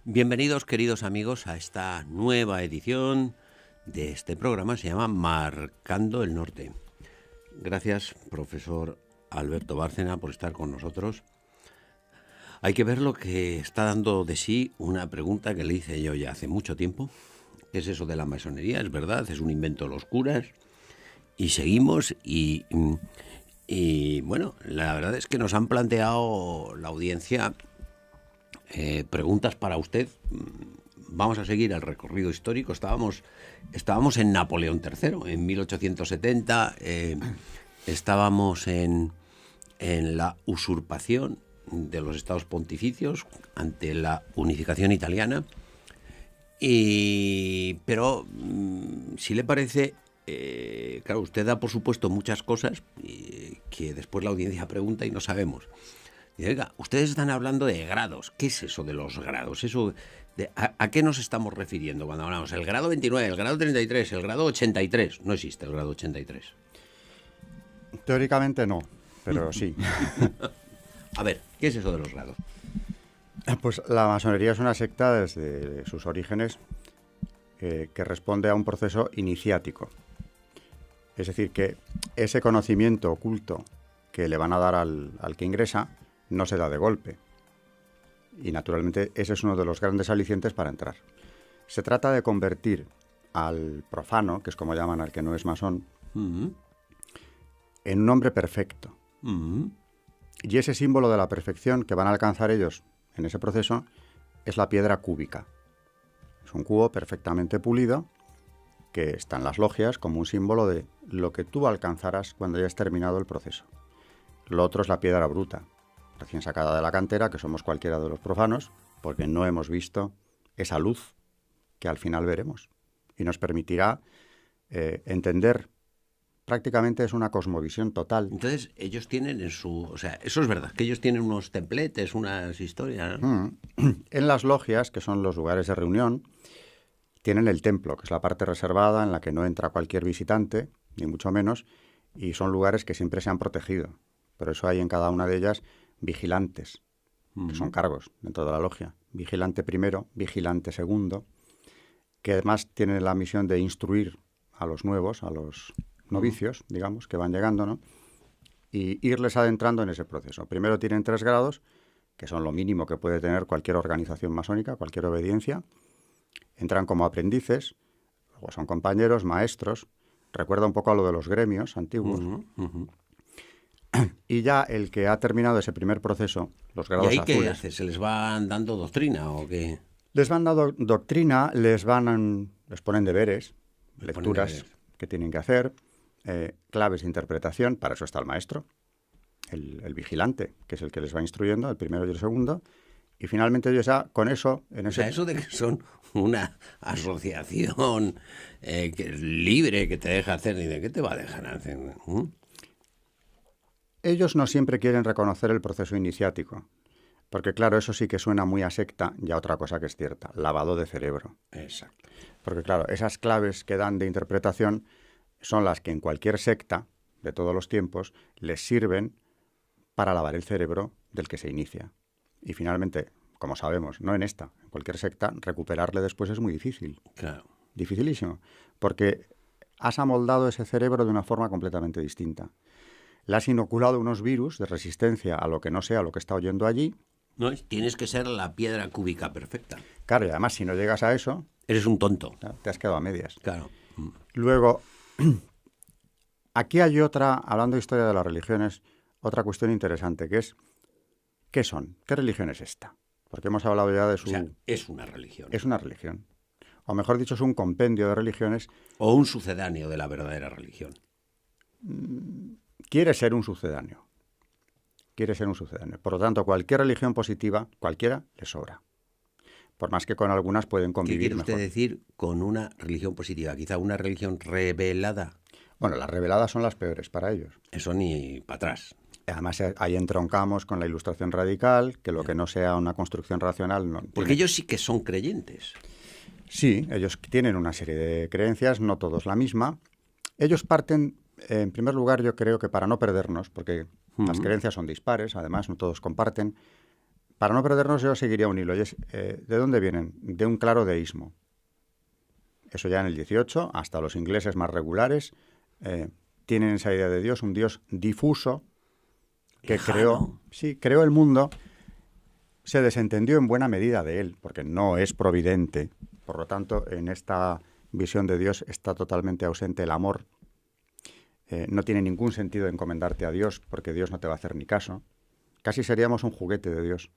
Bienvenidos, queridos amigos, a esta nueva edición de este programa. Se llama Marcando el Norte. Gracias, profesor Alberto Bárcena, por estar con nosotros. Hay que ver lo que está dando de sí una pregunta que le hice yo ya hace mucho tiempo. ¿Qué es eso de la masonería? ¿Es verdad? ¿Es un invento de los curas? Y seguimos y bueno, la verdad es que nos han planteado la audiencia preguntas para usted. Vamos a seguir el recorrido histórico. Estábamos en Napoleón III, en 1870. Estábamos en la usurpación de los estados pontificios ante la unificación italiana. Pero, si le parece, claro, usted da por supuesto muchas cosas que después la audiencia pregunta y no sabemos. Y, oiga, ustedes están hablando de grados. ¿Qué es eso de los grados? ¿A qué nos estamos refiriendo cuando hablamos? El grado 29, el grado 33, el grado 83. No existe el grado 83. Teóricamente no, pero sí. A ver, ¿qué es eso de los grados? Pues la masonería es una secta desde sus orígenes que responde a un proceso iniciático. Es decir, que ese conocimiento oculto que le van a dar al que ingresa no se da de golpe. Y naturalmente ese es uno de los grandes alicientes para entrar. Se trata de convertir al profano, que es como llaman al que no es masón, en un hombre perfecto. Y ese símbolo de la perfección que van a alcanzar ellos en ese proceso es la piedra cúbica. Es un cubo perfectamente pulido que está en las logias como un símbolo de lo que tú alcanzarás cuando hayas terminado el proceso. Lo otro es la piedra bruta, recién sacada de la cantera, que somos cualquiera de los profanos, porque no hemos visto esa luz que al final veremos. Y nos permitirá entender. Prácticamente es una cosmovisión total. Entonces, ellos tienen en su... O sea, eso es verdad, que ellos tienen unos templetes, unas historias, ¿no? En las logias, que son los lugares de reunión, tienen el templo, que es la parte reservada en la que no entra cualquier visitante, ni mucho menos, y son lugares que siempre se han protegido. Por eso hay en cada una de ellas vigilantes, que son cargos dentro de la logia. Vigilante primero, vigilante segundo, que además tienen la misión de instruir a los nuevos, a los novicios, digamos, que van llegando, ¿no? Y irles adentrando en ese proceso. Primero tienen 3 grados, que son lo mínimo que puede tener cualquier organización masónica, cualquier obediencia. Entran como aprendices, luego son compañeros, maestros. Recuerda un poco a lo de los gremios antiguos. Y ya el que ha terminado ese primer proceso, los grados azules... ¿Y ahí azules, qué hace? ¿Se les van dando doctrina o qué? Les van dando doctrina, les ponen deberes, lecturas que tienen que hacer, claves de interpretación. Para eso está el maestro, el vigilante, que es el que les va instruyendo, el primero y el segundo. Y finalmente ellos ya con eso... O sea, eso de que son una asociación libre que te deja hacer, ¿y de qué te va a dejar hacer? Ellos no siempre quieren reconocer el proceso iniciático, porque claro, eso sí que suena muy a secta, y a otra cosa que es cierta, lavado de cerebro. Exacto. Porque claro, esas claves que dan de interpretación son las que en cualquier secta de todos los tiempos les sirven para lavar el cerebro del que se inicia. Y finalmente, como sabemos, no en esta, en cualquier secta, recuperarle después es muy difícil. Claro. Dificilísimo, porque has amoldado ese cerebro de una forma completamente distinta. Le has inoculado unos virus de resistencia a lo que no sea lo que está oyendo allí. No, tienes que ser la piedra cúbica perfecta. Claro, y además si no llegas a eso... Eres un tonto. Te has quedado a medias. Claro. Luego, aquí hay otra, hablando de historia de las religiones, otra cuestión interesante, que es, ¿qué son? ¿Qué religión es esta? Porque hemos hablado ya de su... O sea, es una religión. Es una religión. O mejor dicho, es un compendio de religiones. O un sucedáneo de la verdadera religión. Quiere ser un sucedáneo. Quiere ser un sucedáneo. Por lo tanto, cualquier religión positiva, cualquiera, le sobra. Por más que con algunas pueden convivir mejor. ¿Qué quiere usted decir con una religión positiva? ¿Quizá una religión revelada? Bueno, las reveladas son las peores para ellos. Eso ni para atrás. Además, ahí entroncamos con la ilustración radical, que lo que no sea una construcción racional... no. Porque ellos sí que son creyentes. Sí, ellos tienen una serie de creencias, no todos la misma. Ellos parten, en primer lugar, yo creo que para no perdernos, porque las creencias son dispares, además no todos comparten, Para no perdernos, yo seguiría un hilo. Y es, ¿de dónde vienen? De un claro deísmo. Eso ya en el 18, hasta los ingleses más regulares, tienen esa idea de Dios, un Dios difuso que Lejano. creó el mundo, se desentendió en buena medida de él, porque no es providente. Por lo tanto, en esta visión de Dios está totalmente ausente el amor. No tiene ningún sentido encomendarte a Dios, porque Dios no te va a hacer ni caso. Casi seríamos un juguete de Dios.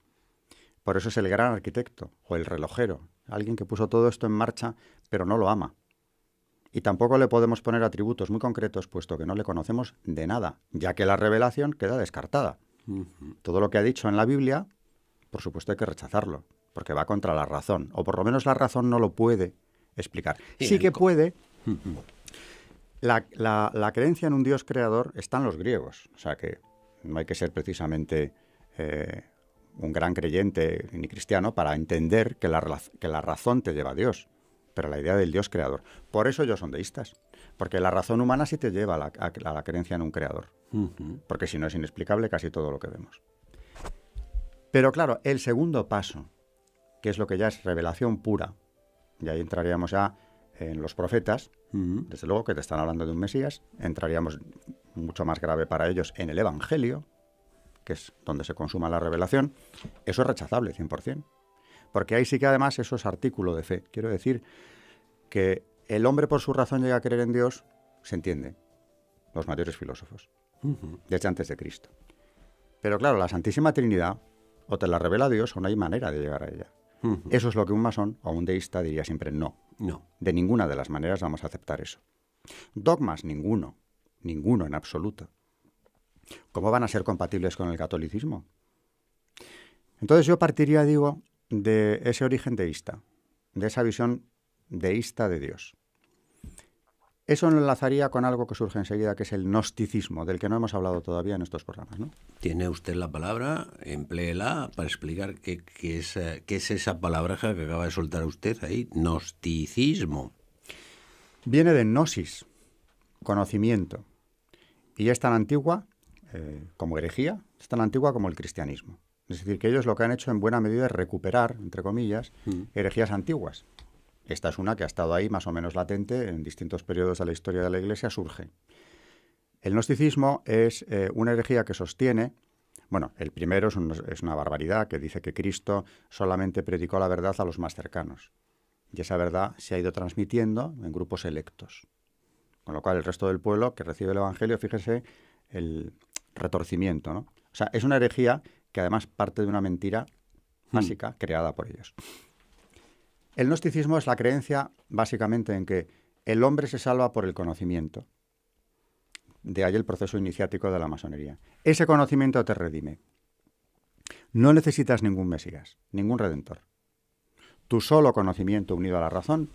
Por eso es el gran arquitecto, o el relojero, alguien que puso todo esto en marcha, pero no lo ama. Y tampoco le podemos poner atributos muy concretos, puesto que no le conocemos de nada, ya que la revelación queda descartada. Todo lo que ha dicho en la Biblia, por supuesto hay que rechazarlo, porque va contra la razón, o por lo menos la razón no lo puede explicar. Sí que puede. La creencia en un Dios creador está en los griegos, o sea que no hay que ser precisamente un gran creyente ni cristiano para entender que la razón te lleva a Dios, pero la idea del Dios creador. Por eso ellos son deístas, porque la razón humana sí te lleva a la creencia en un creador, porque si no es inexplicable casi todo lo que vemos. Pero claro, el segundo paso, que es lo que ya es revelación pura, y ahí entraríamos ya en los profetas, desde luego que te están hablando de un Mesías, entraríamos mucho más grave para ellos en el Evangelio, que es donde se consuma la revelación. Eso es rechazable, 100%. Porque ahí sí que además eso es artículo de fe. Quiero decir que el hombre por su razón llega a creer en Dios, se entiende, los mayores filósofos, desde antes de Cristo. Pero claro, la Santísima Trinidad o te la revela Dios o no hay manera de llegar a ella. Eso es lo que un masón o un deísta diría siempre no. No. De ninguna de las maneras vamos a aceptar eso. Dogmas, ninguno en absoluto. ¿Cómo van a ser compatibles con el catolicismo? Entonces yo partiría, digo, de ese origen deísta, de esa visión deísta de Dios. Eso lo enlazaría con algo que surge enseguida, que es el gnosticismo, del que no hemos hablado todavía en estos programas, ¿no? Tiene usted la palabra, empléela para explicar qué es esa palabreja que acaba de soltar usted ahí, gnosticismo. Viene de gnosis, conocimiento, y es tan antigua como herejía, es tan antigua como el cristianismo. Es decir, que ellos lo que han hecho en buena medida es recuperar, entre comillas, herejías antiguas. Esta es una que ha estado ahí más o menos latente en distintos periodos de la historia de la Iglesia, surge. El gnosticismo es una herejía que sostiene, bueno, el primero es una barbaridad, que dice que Cristo solamente predicó la verdad a los más cercanos. Y esa verdad se ha ido transmitiendo en grupos selectos. Con lo cual el resto del pueblo que recibe el Evangelio, fíjese el retorcimiento, ¿no? O sea, es una herejía que además parte de una mentira básica creada por ellos. El gnosticismo es la creencia básicamente en que el hombre se salva por el conocimiento. De ahí el proceso iniciático de la masonería. Ese conocimiento te redime. No necesitas ningún Mesías, ningún redentor. Tu solo conocimiento unido a la razón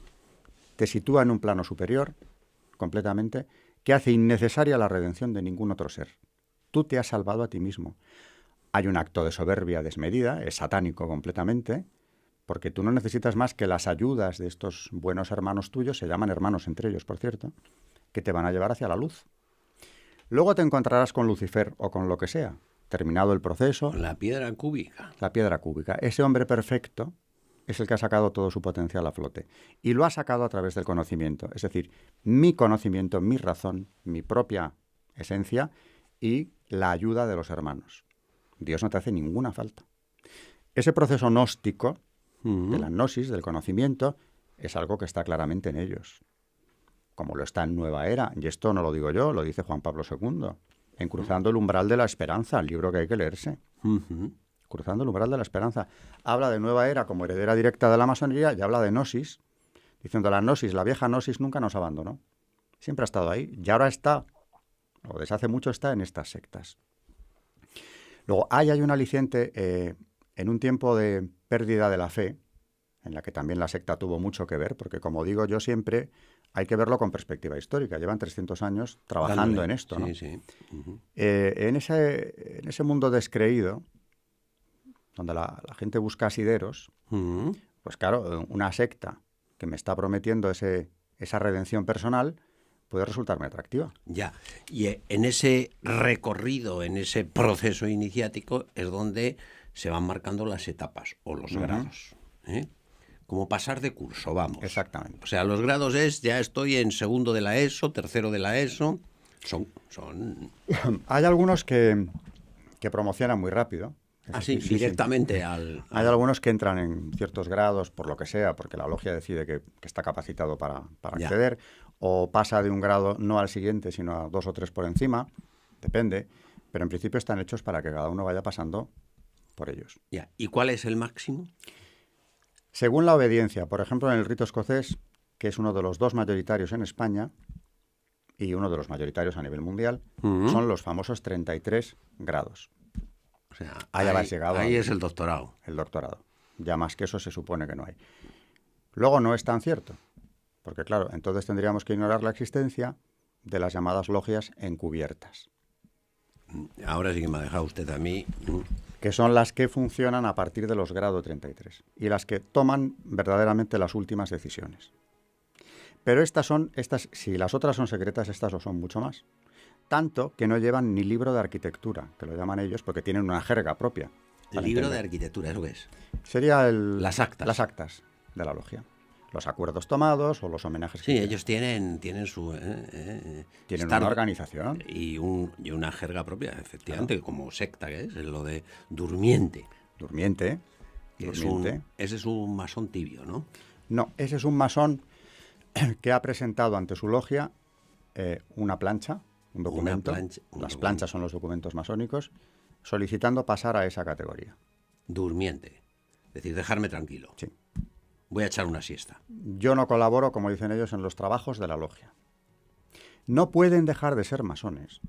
te sitúa en un plano superior, completamente, que hace innecesaria la redención de ningún otro ser. Tú te has salvado a ti mismo. Hay un acto de soberbia desmedida, es satánico completamente, porque tú no necesitas más que las ayudas de estos buenos hermanos tuyos, se llaman hermanos entre ellos, por cierto, que te van a llevar hacia la luz. Luego te encontrarás con Lucifer o con lo que sea, terminado el proceso. La piedra cúbica. La piedra cúbica. Ese hombre perfecto es el que ha sacado todo su potencial a flote. Y lo ha sacado a través del conocimiento. Es decir, mi conocimiento, mi razón, mi propia esencia y la ayuda de los hermanos. Dios no te hace ninguna falta. Ese proceso gnóstico, de la gnosis, del conocimiento, es algo que está claramente en ellos. Como lo está en Nueva Era, y esto no lo digo yo, lo dice Juan Pablo II, en Cruzando el umbral de la esperanza, el libro que hay que leerse. Cruzando el umbral de la esperanza. Habla de Nueva Era como heredera directa de la masonería y habla de gnosis, diciendo la gnosis, la vieja gnosis nunca nos abandonó. Siempre ha estado ahí y ahora está, o desde hace mucho está en estas sectas. Luego, hay un aliciente en un tiempo de pérdida de la fe, en la que también la secta tuvo mucho que ver, porque como digo yo siempre, hay que verlo con perspectiva histórica. Llevan 300 años trabajando en esto, ¿no? Sí, sí. En ese mundo descreído, donde la gente busca asideros, pues claro, una secta que me está prometiendo esa redención personal, puede resultar muy atractiva. Ya, y en ese recorrido, en ese proceso iniciático, es donde se van marcando las etapas o los grados, ¿eh? Como pasar de curso, vamos. Exactamente. O sea, los grados es, ya estoy en segundo de la ESO, tercero de la ESO, son... Hay algunos que promocionan muy rápido. Así, directamente Hay algunos que entran en ciertos grados, por lo que sea, porque la logia decide que está capacitado para acceder, o pasa de un grado no al siguiente, sino a 2 o 3 por encima, depende, pero en principio están hechos para que cada uno vaya pasando por ellos. Ya. ¿Y cuál es el máximo? Según la obediencia, por ejemplo, en el rito escocés, que es uno de los 2 mayoritarios en España y uno de los mayoritarios a nivel mundial, son los famosos 33 grados. O sea, ahí es el doctorado. El doctorado. Ya más que eso se supone que no hay. Luego no es tan cierto, porque claro, entonces tendríamos que ignorar la existencia de las llamadas logias encubiertas. Ahora sí que me ha dejado usted a mí. Que son las que funcionan a partir de los grados 33 y las que toman verdaderamente las últimas decisiones. Pero estas, si las otras son secretas, estas lo son mucho más. Tanto que no llevan ni libro de arquitectura, que lo llaman ellos, porque tienen una jerga propia. ¿El libro de arquitectura, eso qué es? Sería las actas. Las actas de la logia. Los acuerdos tomados o los homenajes. Sí, ellos tienen su... tienen una organización. Y una jerga propia, efectivamente, claro. Como secta, que es lo de durmiente. Durmiente. Ese es un masón tibio, ¿no? No, ese es un masón que ha presentado ante su logia una plancha, un documento. Las planchas son los documentos masónicos, solicitando pasar a esa categoría. Durmiente. Es decir, dejarme tranquilo. Sí. Voy a echar una siesta. Yo no colaboro, como dicen ellos, en los trabajos de la logia. No pueden dejar de ser masones.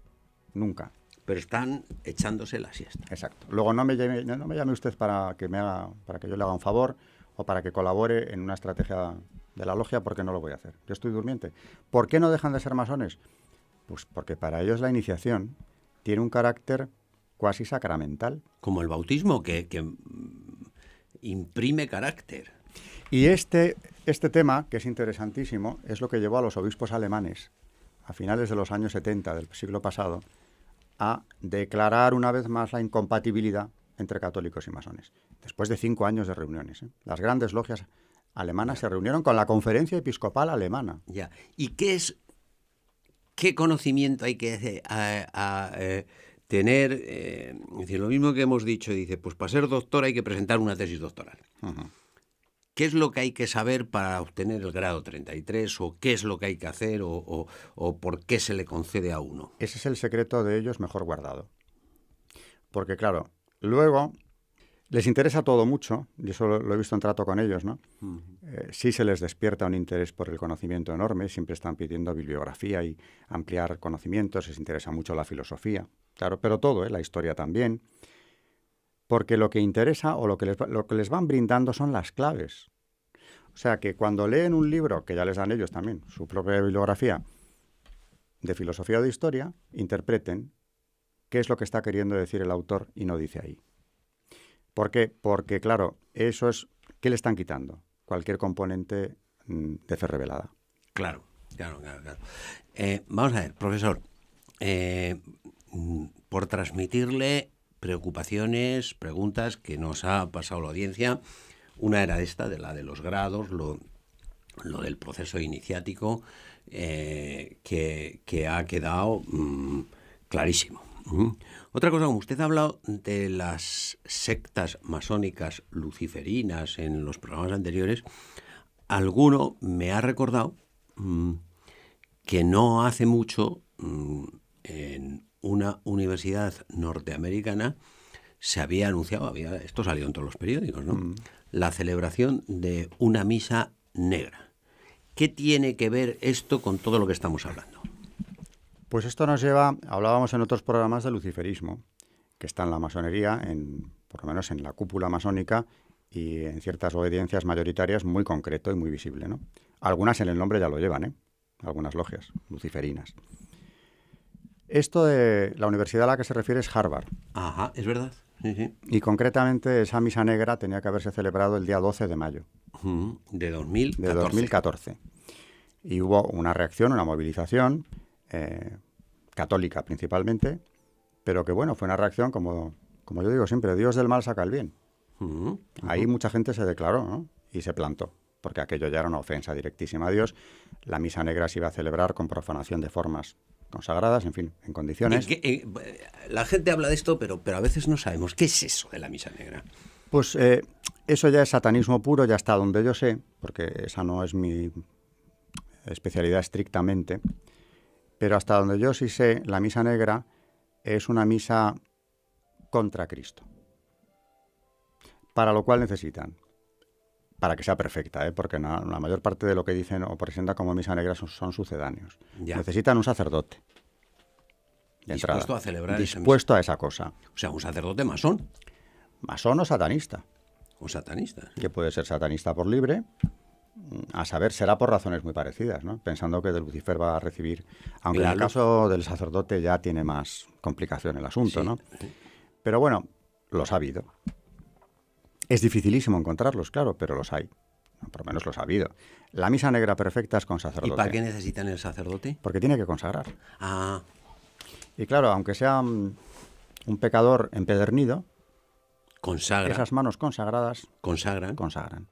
Nunca. Pero están echándose la siesta. Exacto. Luego no me llame usted para que yo le haga un favor o para que colabore en una estrategia de la logia, porque no lo voy a hacer. Yo estoy durmiente. ¿Por qué no dejan de ser masones? Pues porque para ellos la iniciación tiene un carácter cuasi sacramental. Como el bautismo, que imprime carácter. Y este tema, que es interesantísimo, es lo que llevó a los obispos alemanes, a finales de los años 70 del siglo pasado, a declarar una vez más la incompatibilidad entre católicos y masones. Después de 5 años de reuniones, las grandes logias alemanas se reunieron con la Conferencia Episcopal Alemana. Ya. ¿Y qué conocimiento hay que tener? Es decir, lo mismo que hemos dicho, dice, pues para ser doctor hay que presentar una tesis doctoral. Uh-huh. ¿Qué es lo que hay que saber para obtener el grado 33? ¿O qué es lo que hay que hacer? ¿O por qué se le concede a uno? Ese es el secreto de ellos mejor guardado. Porque, claro, luego les interesa todo mucho, y eso lo he visto en trato con ellos, ¿no? Uh-huh. Sí se les despierta un interés por el conocimiento enorme, siempre están pidiendo bibliografía y ampliar conocimientos, les interesa mucho la filosofía, claro, pero todo, la historia también. Porque lo que interesa o lo que les van brindando son las claves. O sea que cuando leen un libro, que ya les dan ellos también, su propia bibliografía de filosofía o de historia, interpreten qué es lo que está queriendo decir el autor y no dice ahí. ¿Por qué? Porque, claro, eso es... ¿Qué le están quitando? Cualquier componente de fe revelada. Claro. Vamos a ver, profesor, por transmitirle preocupaciones, preguntas que nos ha pasado la audiencia. Una era esta, de la de los grados, lo del proceso iniciático, que ha quedado clarísimo. Otra cosa, como usted ha hablado de las sectas masónicas luciferinas en los programas anteriores, alguno me ha recordado que no hace mucho en una universidad norteamericana se había anunciado, esto salió en todos los periódicos, ¿no? La celebración de una misa negra. ¿Qué tiene que ver esto con todo lo que estamos hablando? Pues esto nos lleva, hablábamos en otros programas de luciferismo, que está en la masonería, por lo menos en la cúpula masónica y en ciertas obediencias mayoritarias muy concreto y muy visible, ¿no? Algunas en el nombre ya lo llevan, algunas logias luciferinas. Esto de la universidad a la que se refiere es Harvard. Ajá, es verdad. Sí. Y concretamente esa misa negra tenía que haberse celebrado el día 12 de mayo. De 2014. De 2014. Y hubo una reacción, una movilización, católica principalmente, pero que bueno, fue una reacción, como yo digo siempre, Dios del mal saca el bien. Ahí mucha gente se declaró, ¿no? Y se plantó, porque aquello ya era una ofensa directísima a Dios. La misa negra se iba a celebrar con profanación de formas consagradas, en fin, en condiciones. La gente habla de esto, pero a veces no sabemos. ¿Qué es eso de la misa negra? Pues eso ya es satanismo puro, ya está donde yo sé, porque esa no es mi especialidad estrictamente, pero hasta donde yo sí sé, la misa negra es una misa contra Cristo. Para lo cual necesitan, para que sea perfecta, porque la mayor parte de lo que dicen o presentan como misa negra son sucedáneos. Ya. Necesitan un sacerdote. Dispuesto a celebrar dispuesto a esa cosa. O sea, un sacerdote masón. Masón o satanista. O satanista. Que puede ser satanista por libre, a saber, será por razones muy parecidas, ¿no? Pensando que de Lucifer va a recibir, aunque en el caso del sacerdote ya tiene más complicación el asunto, sí, ¿no? Pero bueno, los ha habido. Es dificilísimo encontrarlos, claro, pero los hay. Por lo menos los ha habido. La misa negra perfecta es con sacerdote. ¿Y para qué necesitan el sacerdote? Porque tiene que consagrar. Ah. Y claro, aunque sea un pecador empedernido, consagra. Esas manos consagradas consagran.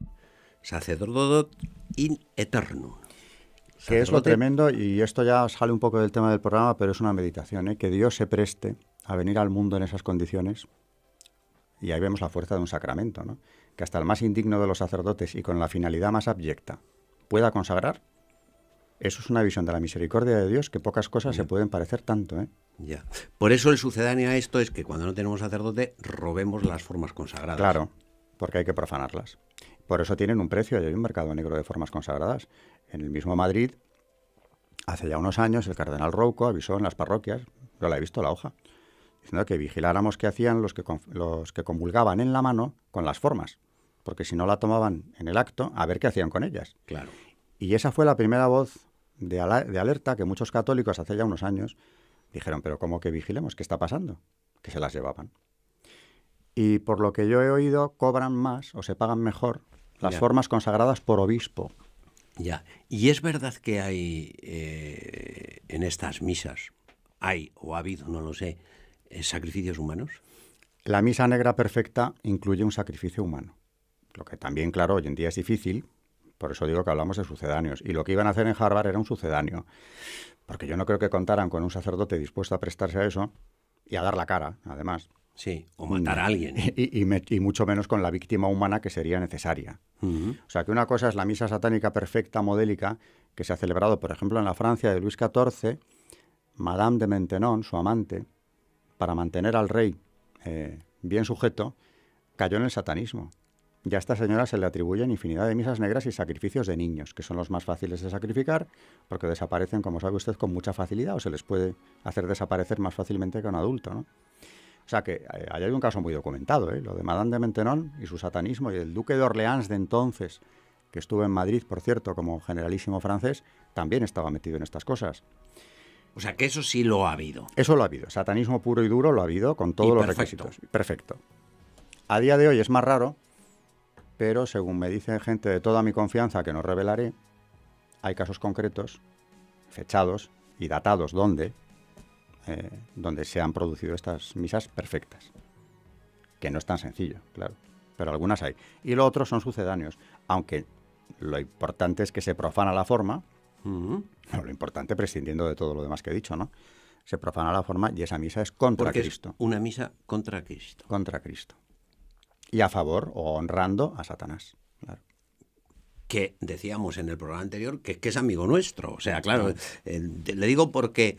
Sacerdote in eterno. Que es lo tremendo, y esto ya sale un poco del tema del programa, pero es una meditación, que Dios se preste a venir al mundo en esas condiciones. Y ahí vemos la fuerza de un sacramento, ¿no? Que hasta el más indigno de los sacerdotes y con la finalidad más abyecta pueda consagrar. Eso es una visión de la misericordia de Dios, que pocas cosas se pueden parecer tanto, ¿eh? Ya. Por eso el sucedáneo a esto es que cuando no tenemos sacerdote, robemos las formas consagradas. Claro, porque hay que profanarlas. Por eso tienen un precio, y hay un mercado negro de formas consagradas. En el mismo Madrid, hace ya unos años, el cardenal Rouco avisó en las parroquias, yo la he visto la hoja, diciendo que vigiláramos qué hacían los que comulgaban en la mano con las formas, porque si no la tomaban en el acto, a ver qué hacían con ellas. Claro. Y esa fue la primera voz de alerta que muchos católicos hace ya unos años dijeron, pero ¿cómo que vigilemos? ¿Qué está pasando? Que se las llevaban. Y por lo que yo he oído, cobran más o se pagan mejor las formas consagradas por obispo. Ya. ¿Y es verdad que hay en estas misas, hay o ha habido, no lo sé, sacrificios humanos? La misa negra perfecta incluye un sacrificio humano. Lo que también, claro, hoy en día es difícil, por eso digo que hablamos de sucedáneos. Y lo que iban a hacer en Harvard era un sucedáneo. Porque yo no creo que contaran con un sacerdote dispuesto a prestarse a eso y a dar la cara, además. Sí, o matar a alguien. Y mucho menos con la víctima humana que sería necesaria. O sea, que una cosa es la misa satánica perfecta, modélica, que se ha celebrado, por ejemplo, en la Francia de Luis XIV, Madame de Maintenon, su amante, para mantener al rey bien sujeto, cayó en el satanismo. Ya a esta señora se le atribuyen infinidad de misas negras y sacrificios de niños, que son los más fáciles de sacrificar, porque desaparecen, como sabe usted, con mucha facilidad, o se les puede hacer desaparecer más fácilmente que a un adulto, ¿no? O sea que ahí hay un caso muy documentado, lo de Madame de Maintenon y su satanismo, y el duque de Orleans de entonces, que estuvo en Madrid, por cierto, como generalísimo francés, también estaba metido en estas cosas. O sea que eso sí lo ha habido. Eso lo ha habido. Satanismo puro y duro lo ha habido, con todos los requisitos. Perfecto. A día de hoy es más raro, pero según me dice gente de toda mi confianza, que no revelaré, hay casos concretos, fechados y datados donde se han producido estas misas perfectas. Que no es tan sencillo, claro, pero algunas hay. Y lo otro son sucedáneos, aunque lo importante es que se profana la forma, lo importante prescindiendo de todo lo demás que he dicho, ¿no? Se profana la forma y esa misa es contra Cristo. Es una misa contra Cristo. Contra Cristo. Y a favor o honrando a Satanás, claro. Que decíamos en el programa anterior que es amigo nuestro. O sea, claro, le digo porque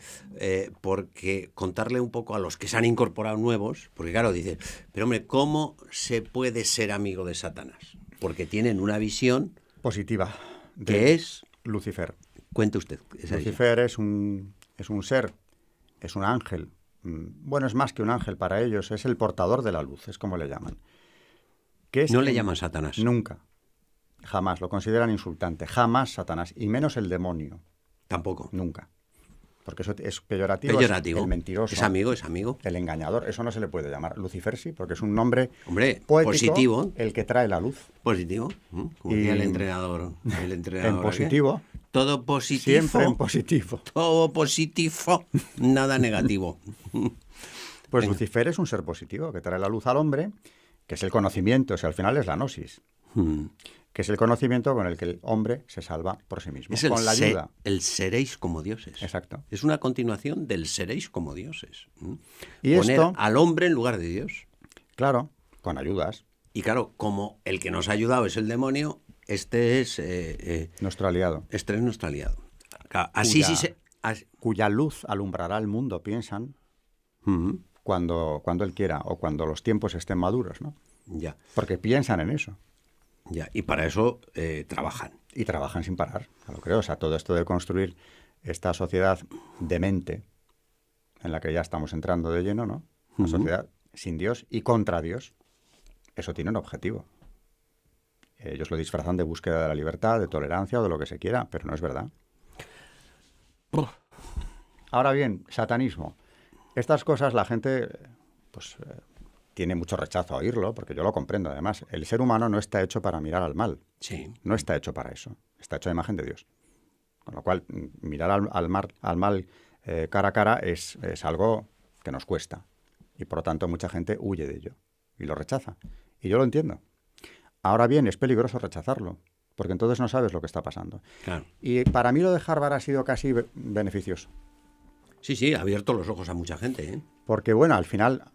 contarle un poco a los que se han incorporado nuevos, porque claro, dicen, pero hombre, ¿cómo se puede ser amigo de Satanás? Porque tienen una visión positiva. Que es Lucifer. Cuente usted. Lucifer es un ser, es un ángel. Bueno, es más que un ángel para ellos, es el portador de la luz, es como le llaman. No le llaman Satanás. Nunca. Jamás. Lo consideran insultante. Jamás Satanás. Y menos el demonio. Tampoco. Nunca. Porque eso es peyorativo. Peyorativo. Es el mentiroso. Es amigo. El engañador. Eso no se le puede llamar. Lucifer sí, porque es un nombre poético, positivo. El que trae la luz. Positivo. Como decía el entrenador. En positivo. Todo positivo. Siempre en positivo. Todo positivo, nada negativo. Pues Venga. Lucifer es un ser positivo que trae la luz al hombre, que es el conocimiento, o sea, al final es la gnosis, que es el conocimiento con el que el hombre se salva por sí mismo, Es el, con la ayuda. el seréis como dioses. Exacto. Es una continuación del seréis como dioses. Y Poner esto, al hombre en lugar de Dios. claro, con ayudas, Y claro, como el que nos ha ayudado es el demonio, este es nuestro aliado, nuestro aliado. Claro, así Cuya- sí se... cuya luz alumbrará el mundo, piensan, cuando él quiera o cuando los tiempos estén maduros, ¿no? Ya, Porque piensan en eso ya. Y para eso trabajan. y trabajan sin parar, lo creo. O sea, todo esto de construir esta sociedad demente en la que ya estamos entrando de lleno, ¿no? Una sociedad sin Dios y contra Dios. Eso tiene un objetivo. Ellos lo disfrazan de búsqueda de la libertad, de tolerancia o de lo que se quiera, pero no es verdad. Ahora bien, satanismo. Estas cosas la gente pues tiene mucho rechazo a oírlo, porque yo lo comprendo. Además, el ser humano no está hecho para mirar al mal. Sí. No está hecho para eso. Está hecho a imagen de Dios. Con lo cual, mirar al mal cara a cara es algo que nos cuesta. Y por lo tanto, mucha gente huye de ello y lo rechaza. Y yo lo entiendo. Ahora bien, es peligroso rechazarlo, porque entonces no sabes lo que está pasando. Claro. Y para mí lo de Harvard ha sido casi beneficioso. Sí, sí, ha abierto los ojos a mucha gente, ¿eh? Porque, bueno, al final,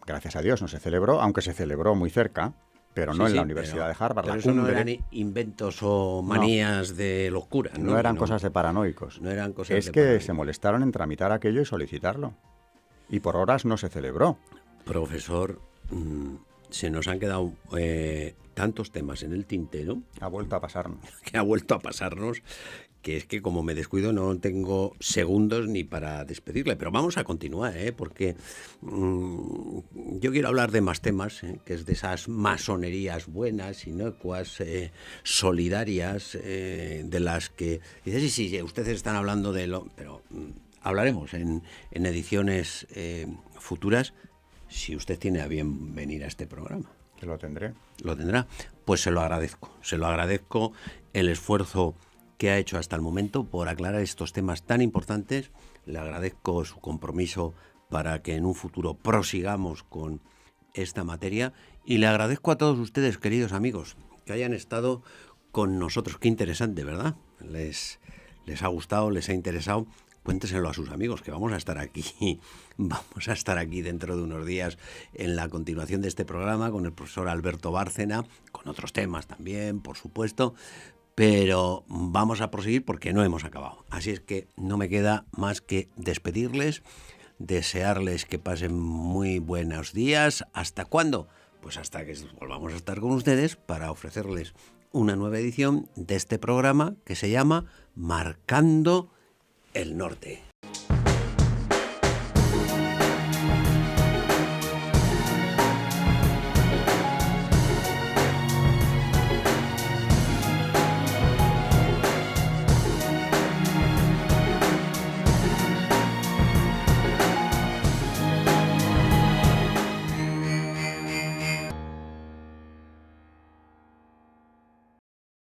gracias a Dios, no se celebró, aunque se celebró muy cerca, pero no en la Universidad de Harvard. Pero La eso no cumbre, eran inventos o manías de los curas, ¿no? no eran cosas de paranoicos. No eran cosas Es de que paranoicos. se molestaron en tramitar aquello y solicitarlo. Y por horas no se celebró. Profesor, se nos han quedado tantos temas en el tintero Ha vuelto a pasarnos. que ha vuelto a pasarnos, que es que como me descuido no tengo segundos ni para despedirle. Pero vamos a continuar, porque yo quiero hablar de más temas, que es de esas masonerías buenas, inocuas, solidarias, de las que... Dice, sí, ustedes están hablando de lo... Pero hablaremos en ediciones futuras, si usted tiene a bien venir a este programa. Que lo tendré. Lo tendrá. Pues se lo agradezco el esfuerzo que ha hecho hasta el momento por aclarar estos temas tan importantes. Le agradezco su compromiso para que en un futuro prosigamos con esta materia y le agradezco a todos ustedes, queridos amigos, que hayan estado con nosotros. Qué interesante, ¿verdad? Les ha gustado, les ha interesado. Cuénteselo a sus amigos, que vamos a estar aquí dentro de unos días en la continuación de este programa con el profesor Alberto Bárcena, con otros temas también, por supuesto, pero vamos a proseguir porque no hemos acabado. Así es que no me queda más que despedirles, desearles que pasen muy buenos días. ¿Hasta cuándo? Pues hasta que volvamos a estar con ustedes para ofrecerles una nueva edición de este programa que se llama Marcando el Norte.